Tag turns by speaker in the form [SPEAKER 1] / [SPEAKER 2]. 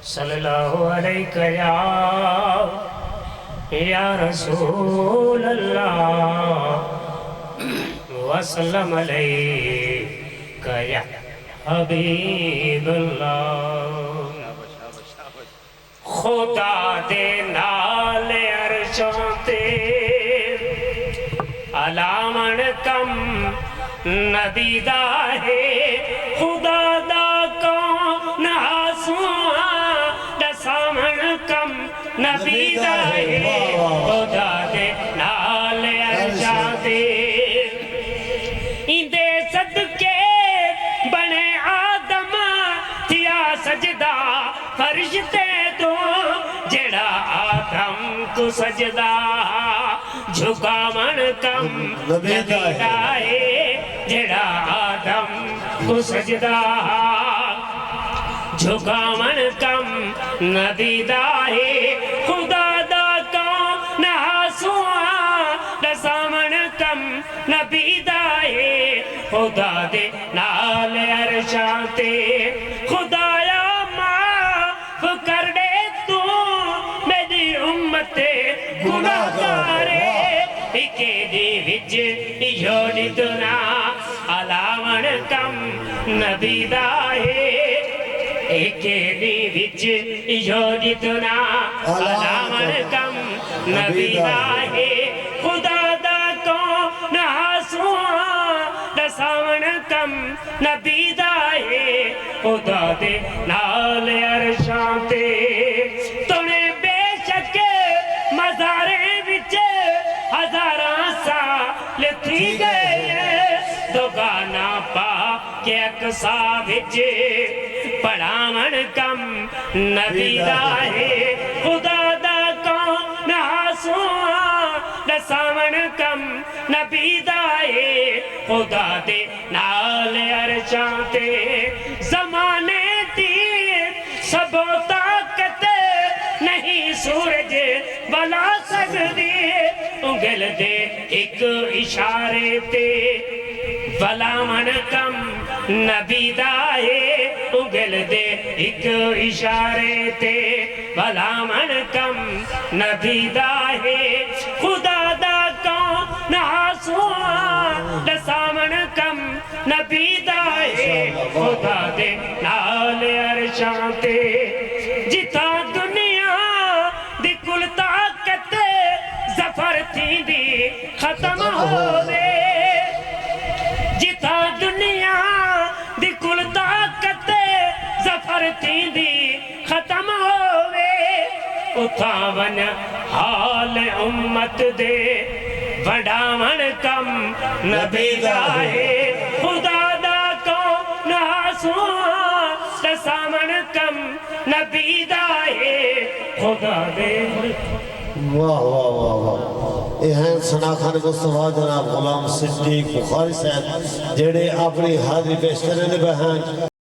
[SPEAKER 1] सल्लल्लाहु अलैहि या रसूल अल्लाह वसल्लम अलैका या हबीबल्लाह। खुदा दे नाल अरशों ते अलामण कम नबी दा है। खुदा दा कौन आसुआ दसामण कम नबी दा है। खुदा दे नाल अरशों ते इंदे सदके बने आदम थिया सजदा फरिश्ते तो जेड़ा आदम को सजदा झुकावण कम नबी दा है। जेड़ा आदम को सजदा झुकावण कम नबी दा है। खुदा दा कौन आसुआ दसावण कम नबी दा है। खुदा दे नाल अरशां ते खुदाया माफ कर दे तू मेरी उम्मते गुनाहगारे। इके दी विच योनी दुना अलावण कम नबी दा है। एके दी विच योनी दुना अलावण कम नबी दा है। खुदा दा कौन आसुआ दसावण कम नबी दा है। खुदा दे नाल अरशां ते तुने बेशक मज़ारे विच हज़ारां साल थी गए। दोगाना पा के अकसा विच पढ़ावण कम नबी दा है। खुदा दा कौन आसुआ दसावण कम नबी दा है। खुदा दे नाल अरशां ते ज़माने दी सबो ताकत नहीं सूरज बला सकदी। उंगल दे एक इशारे ते भलावण कम नबी दा है। उंगल दे एक इशारे ते भलावण कम नबी दा है। खुदा दा कौन आसुआ दसावण कम नबी दा है। खुदा दे नाल अरशां ते जिथा दुनिया दी कुल ताकत ज़फर थींदी खत्म होवे। जिथा दुनिया दी कुल ताकत ज़फर थींदी खत्म होवे। उथा वन हाल उम्मत दे वडावण कम नबी दा है। खुदा दा कौन आसुआ दसावण कम नबी दा है। खुदा दे
[SPEAKER 2] वाह वाह वाह वाह। ये हैं सना खान मुस्तफा जनाब गुलाम सिद्दीक बुखारी साहब जेड़े अपनी हाजिरी पेश करने बहन